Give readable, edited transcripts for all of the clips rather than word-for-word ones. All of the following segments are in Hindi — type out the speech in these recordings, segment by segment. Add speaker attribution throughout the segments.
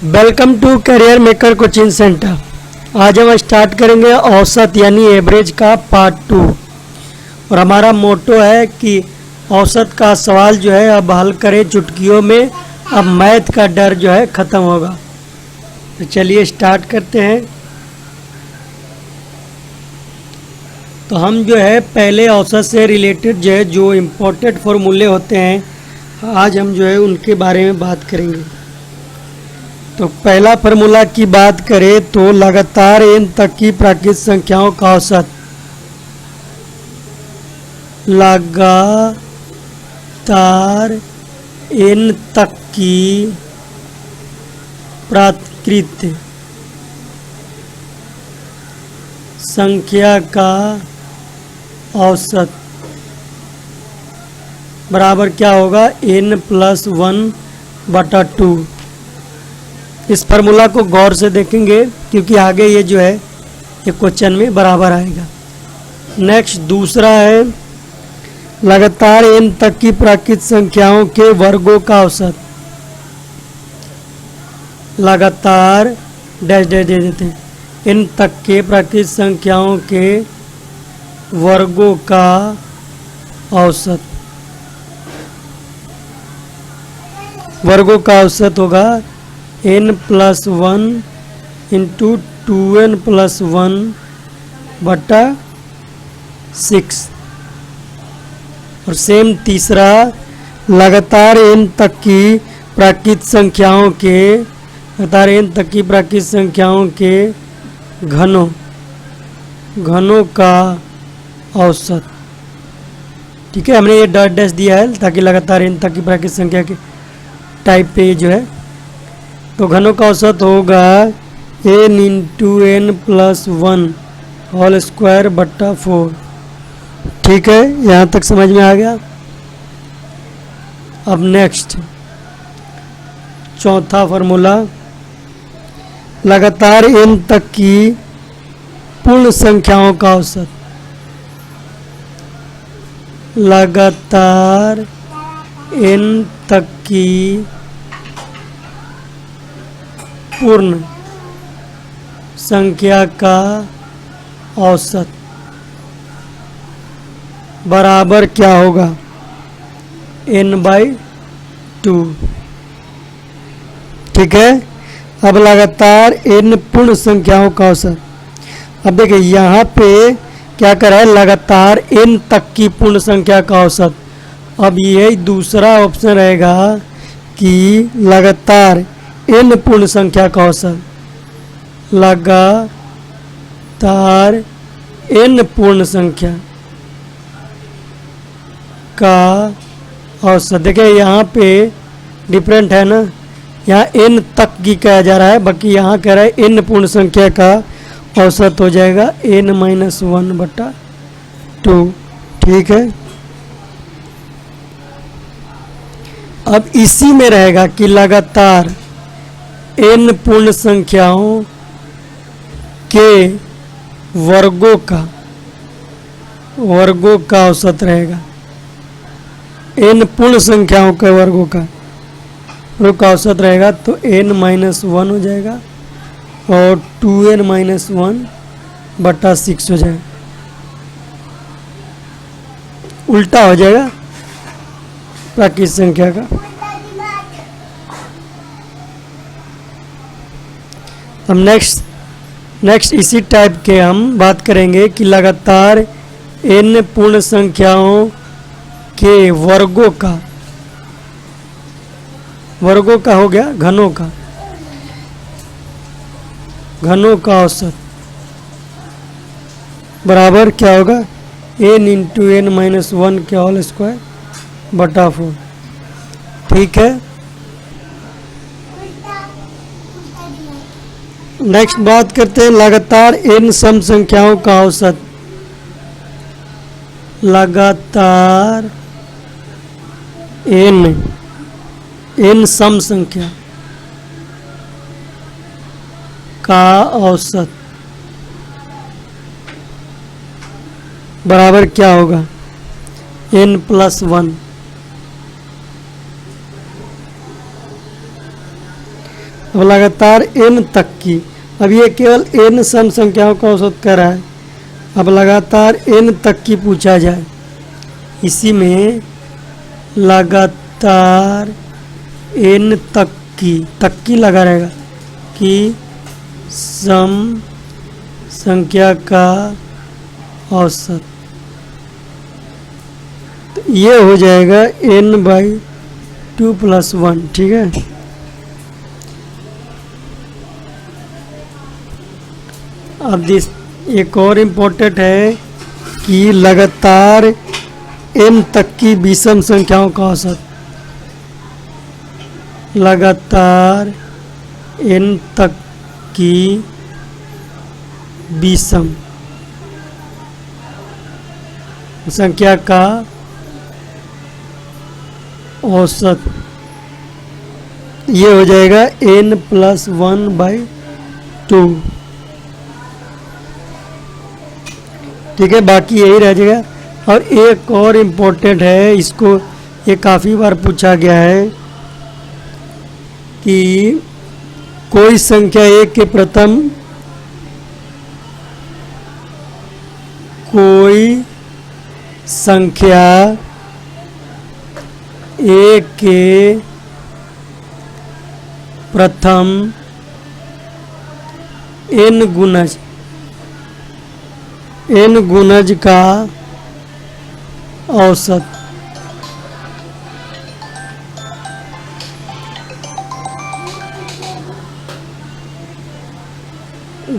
Speaker 1: Welcome to career maker coaching centre. आज हम स्टार्ट करेंगे औसत यानी एवरेज का पार्ट 2। और हमारा मोटो है कि औसत का सवाल जो है अब हल करें चुटकियों में, अब मैथ का डर जो है ख़त्म होगा। तो चलिए स्टार्ट करते हैं। तो हम जो है पहले औसत से रिलेटेड जो इम्पोर्टेंट फॉर्मूले होते हैं, आज हम जो है उनके बारे में बात करेंगे। तो पहला फार्मूला की बात करें तो लगातार n तक की प्राकृत संख्याओं का औसत, लगातार n तक की प्राकृत संख्या का औसत बराबर क्या होगा, n+1/2। इस फार्मूला को गौर से देखेंगे क्योंकि आगे ये जो है ये क्वेश्चन में बराबर आएगा। नेक्स्ट दूसरा है लगातार n तक की प्राकृत संख्याओं के वर्गों का औसत, लगातार डैश डैश दे देते हैं, n तक के प्राकृत संख्याओं के वर्गों का औसत, वर्गों का औसत होगा n+1 इंटू 2n+1/6। और सेम तीसरा लगातार n तक की प्राकृत संख्याओं के, लगातार n तक की प्राकृत संख्याओं के घनों का औसत। ठीक है, हमने ये डॉट डैश दिया है ताकि लगातार n तक की प्राकृत संख्या के टाइप पे जो है, तो घनों का औसत होगा n इंटू n+1/4। ठीक है, यहाँ तक समझ में आ गया। अब नेक्स्ट चौथा फार्मूला, लगातार n तक की पूर्ण संख्याओं का औसत, लगातार n तक की पूर्ण संख्या का औसत बराबर क्या होगा, n/2। ठीक है, अब लगातार n पूर्ण संख्याओं का औसत। अब देखिए यहाँ पे क्या कर रहा है, लगातार n तक की पूर्ण संख्या का औसत। अब ये दूसरा ऑप्शन रहेगा कि लगातार n पूर्ण संख्या का औसत, लगातार n पूर्ण संख्या का औसत। देखिए यहाँ पे डिफरेंट है ना, यहाँ n तक की कहा जा रहा है, बाकी यहाँ कह रहा है n पूर्ण संख्या का औसत हो जाएगा n-1/2। ठीक है, अब इसी में रहेगा कि लगातार n पूर्ण संख्याओं के वर्गों का औसत रहेगा, n पूर्ण संख्याओं के वर्गों का औसत रहेगा, तो n-1 हो जाएगा और 2n-1/6 हो जाएगा, उल्टा हो जाएगा प्राकृत संख्या का। अब नेक्स्ट इसी टाइप के हम बात करेंगे कि लगातार n पूर्ण संख्याओं के वर्गों का हो गया घनों का औसत बराबर क्या होगा, n इंटू n-1/4। ठीक है, नेक्स्ट बात करते हैं लगातार n सम संख्याओं का औसत, लगातार n सम संख्या का औसत बराबर क्या होगा, n+1। अब लगातार n तक की, अब ये केवल n सम संख्याओं का औसत कर रहा है। अब लगातार n तक की पूछा जाए, इसी में लगातार n तक की लगा रहेगा कि सम संख्या का औसत, तो ये हो जाएगा n/2 + 1। ठीक है, अब एक और इम्पोर्टेंट है कि लगातार n तक की विषम संख्याओं का औसत, लगातार n तक की विषम संख्या का औसत, ये हो जाएगा n + 1/2। ठीक है, बाकी यही रह जाएगा। और एक और इम्पोर्टेंट है, इसको ये काफ़ी बार पूछा गया है कि कोई संख्या एक के प्रथम, कोई संख्या एक के प्रथम n गुणज का औसत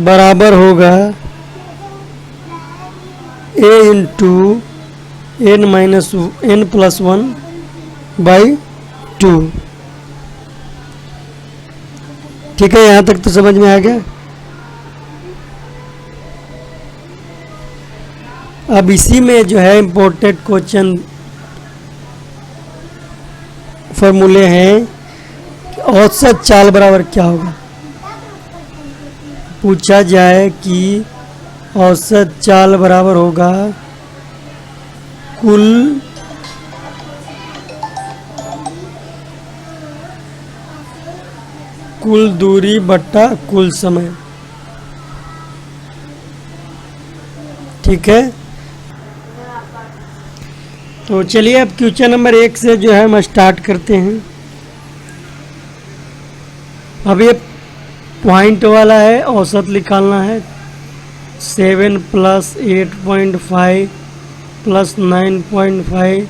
Speaker 1: बराबर होगा a × n + 1/2। ठीक है, यहाँ तक तो समझ में आ गया। अब इसी में जो है इम्पोर्टेंट क्वेश्चन फॉर्मूले हैं कि औसत चाल बराबर क्या होगा। पूछा जाए कि औसत चाल बराबर होगा कुल दूरी बट्टा कुल समय। ठीक है, तो चलिए अब क्वेश्चन नंबर 1 से जो है हम स्टार्ट करते हैं। अब ये पॉइंट वाला है, औसत निकालना है। 7 + 8.5 + 9.5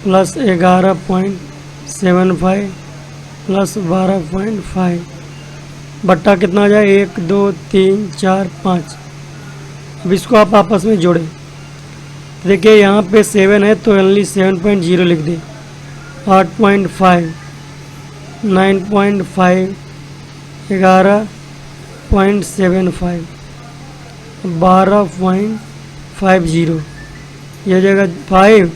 Speaker 1: + 11.75 + 12.5 बट्टा कितना हो जाए 1 2 3 4 5। अब इसको आप आपस में जोड़ें। देखिए यहाँ पे 7 है तो ओनली 7.0 लिख दें। 8.5 9.5 11.75 12.50 ये हो जाएगा 5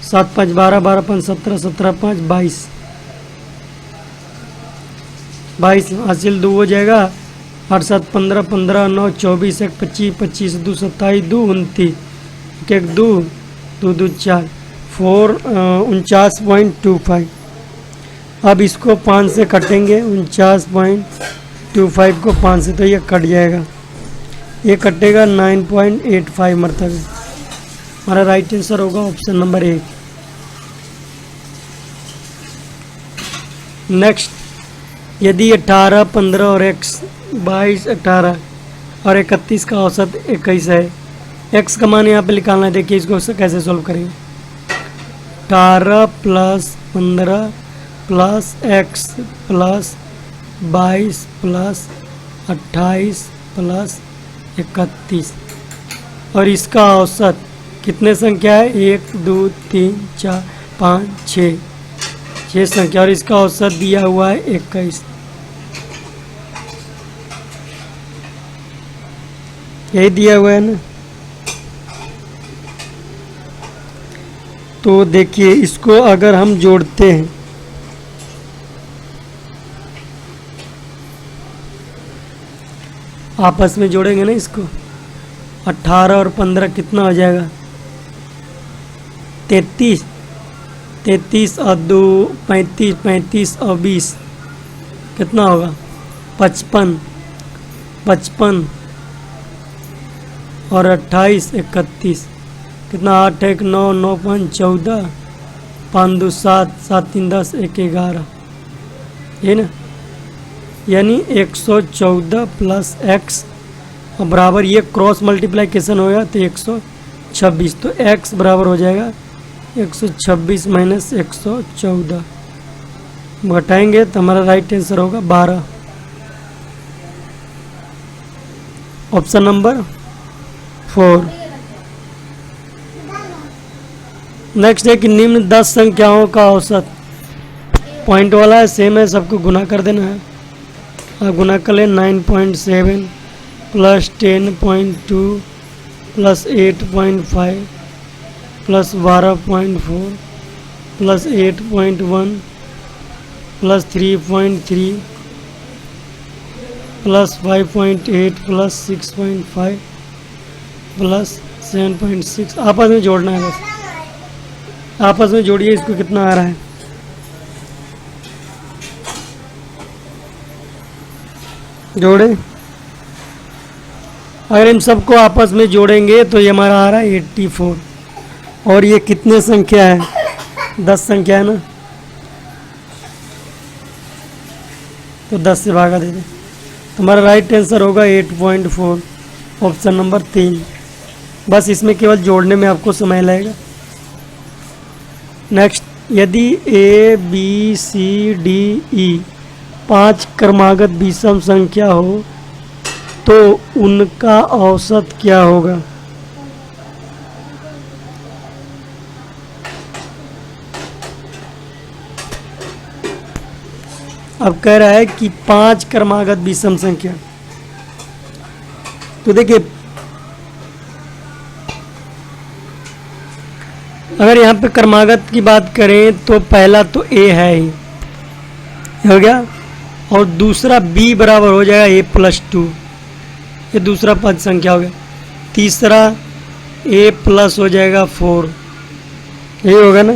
Speaker 1: 7 5 12 12 5 17 17 5 22 22 हासिल 2 हो जाएगा। 8 7 15 15 9 24 1 25 25 2 27 2 29 1 2 2 2 4 49.25। अब इसको 5 से कटेंगे। 49.25 को 5 से तो ये कट जाएगा, ये कटेगा 9.85 मरतबे। हमारा राइट आंसर होगा ऑप्शन नंबर 1। नेक्स्ट, यदि 18 15 और x 22 18 और 31 का औसत 21 है, x का मान यहाँ पे निकालना है। देखिए इसको कैसे सोल्व करेंगे। 18 + 15 + x + 22 + 28 + 31 और इसका औसत कितने संख्या है 1 2 3 4 5 6 संख्या और इसका औसत दिया हुआ है 21। यही दिया हुआ है ना। तो देखिए इसको अगर हम जोड़ते हैं आपस में जोड़ेंगे ना इसको, 18 और 15 कितना हो जाएगा 33 33 और 2 35 35 और 20 कितना होगा 55, 55 और 28, 31, कितना 8 1 9, 9 5 14, 5 2 7, 7 3 10, 1 11, ये ना, यानी 114 प्लस एक्स और बराबर ये क्रॉस मल्टीप्लिकेशन होगा तो 126, तो x बराबर हो जाएगा 126 माइनस 114, घटाएंगे तो हमारा राइट आंसर होगा 12, ऑप्शन नंबर 4। नेक्स्ट है कि निम्न 10 संख्याओं का औसत, पॉइंट वाला है, सेम है, सबको गुना कर देना है। आप गुना कर लें 9.7 plus 10.2 plus 8.5 plus 12.4 plus 8.1 plus 3.3 plus 5.8 plus 6.5 plus 7.6। आपस में जोड़ना है, बस आपस में जोड़िए, इसको कितना आ रहा है। जोड़े, अगर इन सबको आपस में जोड़ेंगे तो ये हमारा आ रहा है 84, और ये कितने संख्या है, 10 संख्या है ना, तो 10 से भागा दे दें, तो हमारा राइट आंसर होगा 8.4, ऑप्शन नंबर 3। बस इसमें केवल जोड़ने में आपको समय लगेगा। नेक्स्ट, यदि A B C D E 5 क्रमागत विषम संख्या हो तो उनका औसत क्या होगा। अब कह रहा है कि 5 क्रमागत विषम संख्या, तो देखिए अगर यहाँ पे क्रमागत की बात करें तो पहला तो ए है ही, हो गया, और दूसरा b बराबर हो जाएगा a प्लस 2, ये दूसरा पद संख्या हो गया। तीसरा a प्लस हो जाएगा 4, ये होगा ना,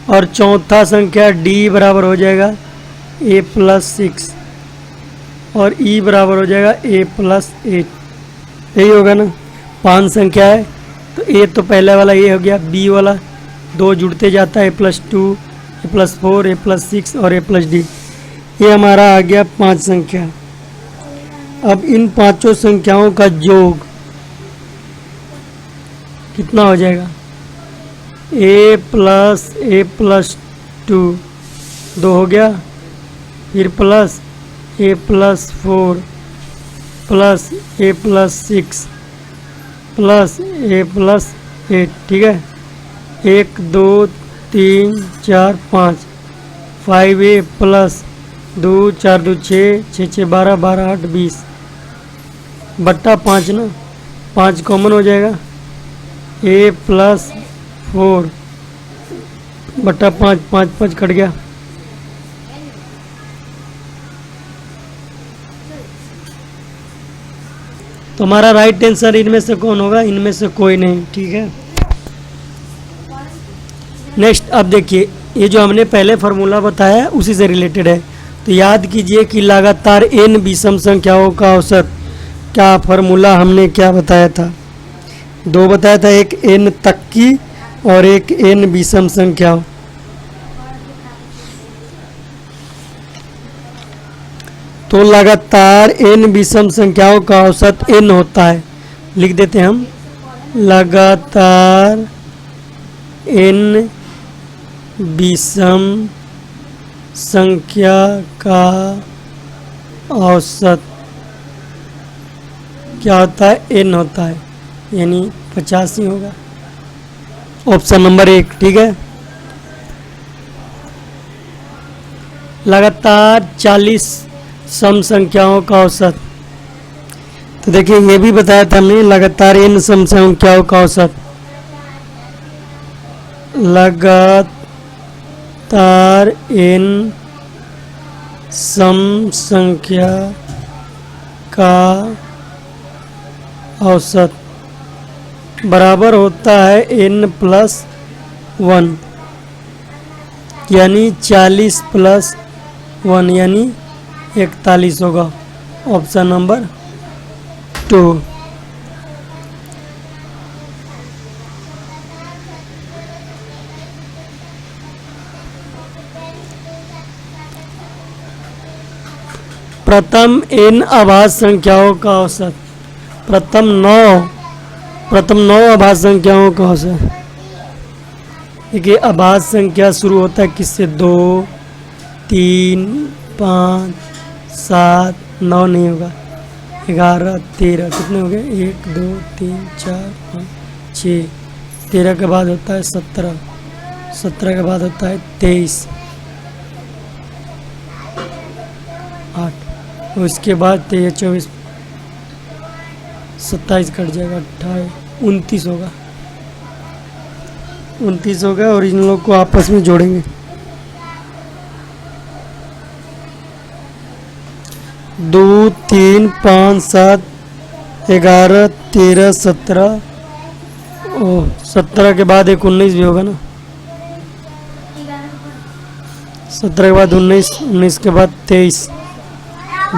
Speaker 1: और चौथा संख्या d बराबर हो जाएगा a प्लस 6 और e बराबर हो जाएगा a प्लस 8, यही होगा ना। 5 संख्या है तो a तो पहला वाला ये हो गया, b वाला 2 जुड़ते जाता है, a plus 2, a plus 4, a plus 6 और a प्लस d, ये हमारा आ गया 5 संख्या। अब इन पांचों संख्याओं का योग कितना हो जाएगा, a प्लस 2 2 हो गया, फिर plus a plus 4 plus a plus 6 plus a plus 8, ठीक है। 1 2 3 4 5, 5a प्लस 2 4 2 6 6 6 12 12 8 20 बट्टा 5 ना, 5 कॉमन हो जाएगा, a प्लस 4 बट्टा 5, 5 5 कट गया, तो हमारा राइट आंसर इनमें से कौन होगा, इनमें से कोई नहीं, ठीक है। नेक्स्ट, अब देखिए ये जो हमने पहले फार्मूला बताया है उसी से रिलेटेड है, तो याद कीजिए कि लगातार n विषम संख्याओं का औसत, क्या फार्मूला हमने क्या बताया था, 2 बताया था, एक n तक की और एक n विषम संख्याओं। तो लगातार n विषम संख्याओं का औसत n होता है, लिख देते हैं हम, लगातार n विषम संख्या का औसत क्या होता है, n होता है, यानी 85 होगा, ऑप्शन नंबर 1, ठीक है। लगातार 40 सम संख्याओं का औसत, तो देखिए ये भी बताया था हमने, लगातार n सम संख्याओं का औसत, लगातार n सम संख्या का औसत बराबर होता है n प्लस 1, यानी 40 प्लस 1 यानी 41 होगा। Option number 2। प्रथम n अभाज्य संख्याओं का औसत। प्रथम नौ अभाज्य संख्याओं का औसत। देखिए अभाज्य संख्या शुरू होता है किससे? 2, 3, 5, 7, 9 नहीं होगा, 11, 13, कितने हो गए? 1, 2, 3, 4, 5, 6। 13 के बाद होता है 17, 17 के बाद होता है 23, 8, उसके बाद 23, 24, 27 कट जाएगा, 28, 29 होगा। 29 होगा और इन लोग को आपस में जोड़ेंगे। 2, 3, 5, 7, 11, 13, 17, 17 के बाद एक 19 भी होगा ना। 17 के बाद 19, 19 के बाद 23,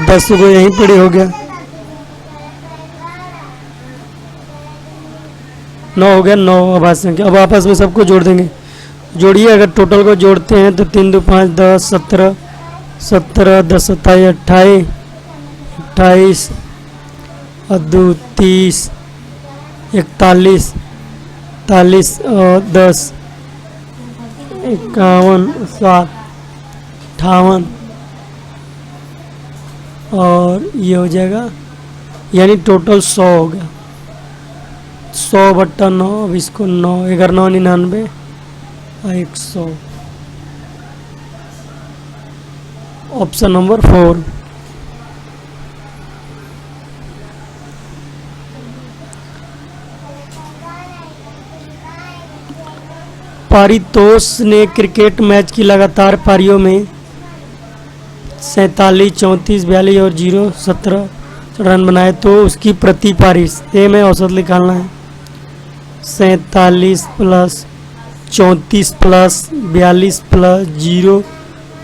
Speaker 1: 10 को यहीं पड़े हो गया। 9 हो गया, 9 अभाज्य संख्या। अब आपस में सबको जोड़ देंगे। जोड़िए, अगर टोटल को जोड़ते हैं तो 3, 2, 5, 10, 17, 17, 10, 27, 28, 28 और 2, 30, 41, 41 और 10, 51, 7, 58 और ये हो जाएगा, यानी टोटल 100 हो गया। 100/9। अब इसको 9, 11, 9, 99 और 100। Option number 4। पारितोष ने क्रिकेट मैच की लगातार पारियों में 47, 34, 42 और 0, 17 रन बनाए, तो उसकी प्रति पारी से में औसत निकालना है। 47 plus 34 plus 42 plus 0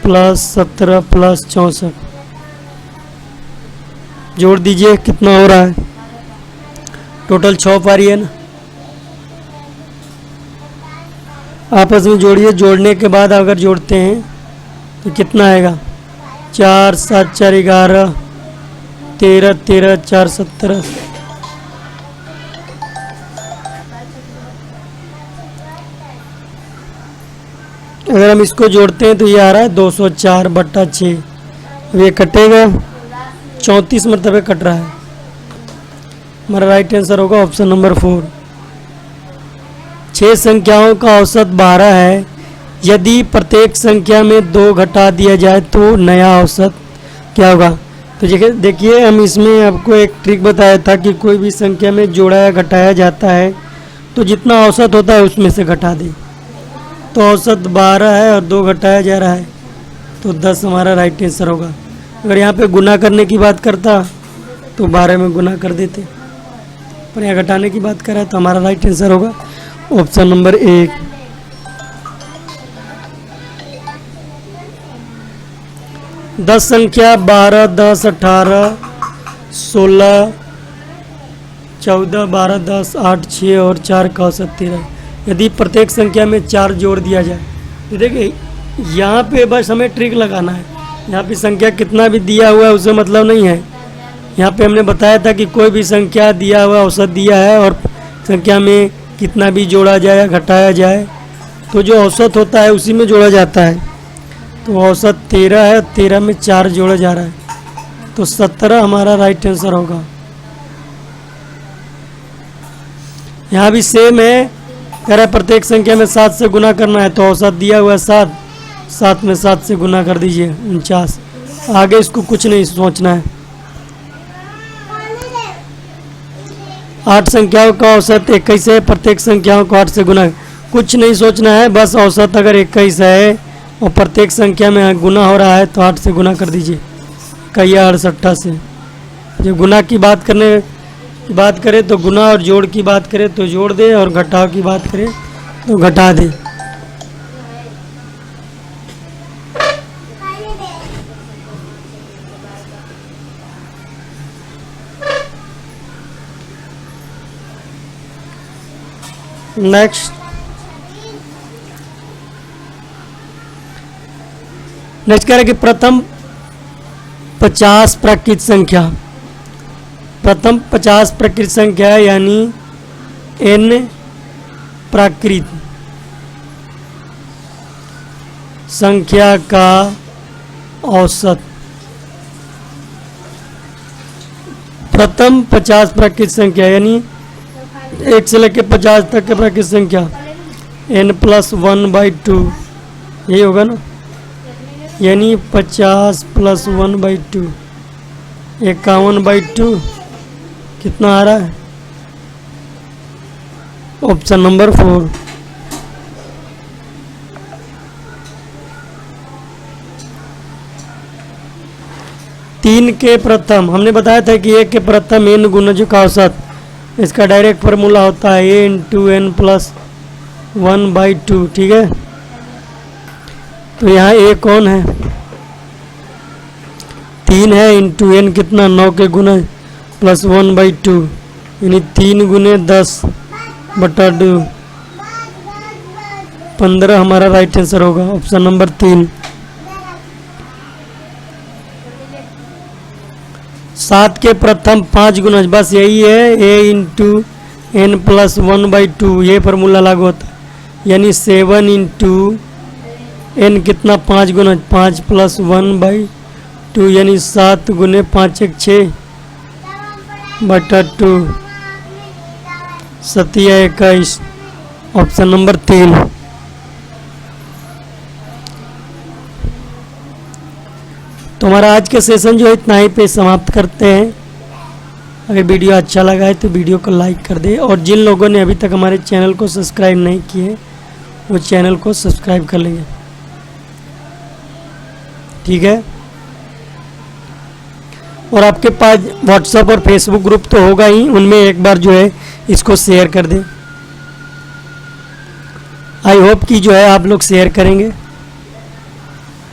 Speaker 1: plus 17 plus 64, जोड़ दीजिए कितना हो रहा है। टोटल 6 पारी है ना। आपस में जोड़िए। जोड़ने के बाद अगर जोड़ते हैं तो कितना आएगा? 4, 7, 4, 11, 13, 13, 4, 17। अगर हम इसको जोड़ते हैं तो ये आ रहा है 204/6। अब ये कटेगा, 34 मरतबे कट रहा है। हमारा राइट आंसर होगा ऑप्शन नंबर 4। 6 संख्याओं का औसत 12 है। यदि प्रत्येक संख्या में 2 घटा दिया जाए तो नया औसत क्या होगा? तो देखिए, हम इसमें आपको एक ट्रिक बताया था कि कोई भी संख्या में जोड़ा या घटाया जाता है तो जितना औसत होता है उसमें से घटा दें। तो औसत 12 है और 2 घटाया जा रहा है तो 10 हमारा राइट आंसर होगा। अगर यहाँ पे गुना करने की बात करता तो 12 में गुना कर देते, पर यहाँ घटाने की बात कर रहा है तो हमारा राइट आंसर होगा ऑप्शन नंबर 1। दस संख्या 12, 10, 18, 16, 14, 12, 10, 8, 6 और 4 का औसत 13। यदि प्रत्येक संख्या में 4 जोड़ दिया जाए तो देखिए यहाँ पे बस हमें ट्रिक लगाना है। यहाँ पे संख्या कितना भी दिया हुआ है उससे मतलब नहीं है। यहाँ पे हमने बताया था कि कोई भी संख्या दिया हुआ औसत दिया है और संख्या में कितना भी जोड़ा जाए या घटाया जाए तो जो औसत होता है उसी में जोड़ा जाता है। तो औसत 13 है, 13 में 4 जोड़ा जा रहा है तो 17 हमारा राइट आंसर होगा। यहाँ भी सेम है, कह रहा है प्रत्येक संख्या में 7 से गुना करना है तो औसत दिया हुआ है 7, 7 में 7 से गुना कर दीजिए 49। आगे इसको कुछ नहीं सोचना है। 8 संख्याओं का औसत 21 है। प्रत्येक संख्याओं को 8 से गुना, कुछ नहीं सोचना है, बस औसत अगर 21 है और प्रत्येक संख्या में गुना हो रहा है तो 8 से गुना कर दीजिए। कहिया 68 से। जब गुना की बात करें तो गुना और जोड़ की बात करें तो जोड़ दे और घटाव की बात करें तो घटा दे। नेक्स्ट कह रहा है कि प्रथम 50 प्राकृत संख्या, प्रथम 50 प्राकृत संख्या यानी n प्राकृत संख्या का औसत, प्रथम 50 प्राकृत संख्या यानी 1 से लेकर 50 तक के प्राकृत संख्या n+1/2, यही होगा ना, यानी 50 + 1/2 51/2 कितना आ रहा है? Option number 4। तीन के प्रथम, हमने बताया था कि एक के प्रथम n गुणजों का औसत, इसका डायरेक्ट फार्मूला होता है a × n + 1/2, ठीक है। तो यहाँ a कौन है? 3 है, इंटू n कितना 9 के गुना + 1/2 यानी 3 × 10/2 15 हमारा राइट आंसर होगा, ऑप्शन नंबर 3। 7 के प्रथम 5 गुना, बस यही है, a × n + 1/2, ये फार्मूला लागू होता है, यानी 7 × n कितना 5 गुना 5 + 1/2 यानी 7 × 5 = 6/2 7 × 21, ऑप्शन नंबर 3। तो हमारा आज का सेशन जो है इतना ही पे समाप्त करते हैं। अगर वीडियो अच्छा लगा है तो वीडियो को लाइक कर दे, और जिन लोगों ने अभी तक हमारे चैनल को सब्सक्राइब नहीं किए वो चैनल को सब्सक्राइब कर लेंगे, ठीक है। और आपके पास व्हाट्सएप और फेसबुक ग्रुप तो होगा ही, उनमें एक बार जो है इसको शेयर कर दें। आई होप कि जो है आप लोग शेयर करेंगे।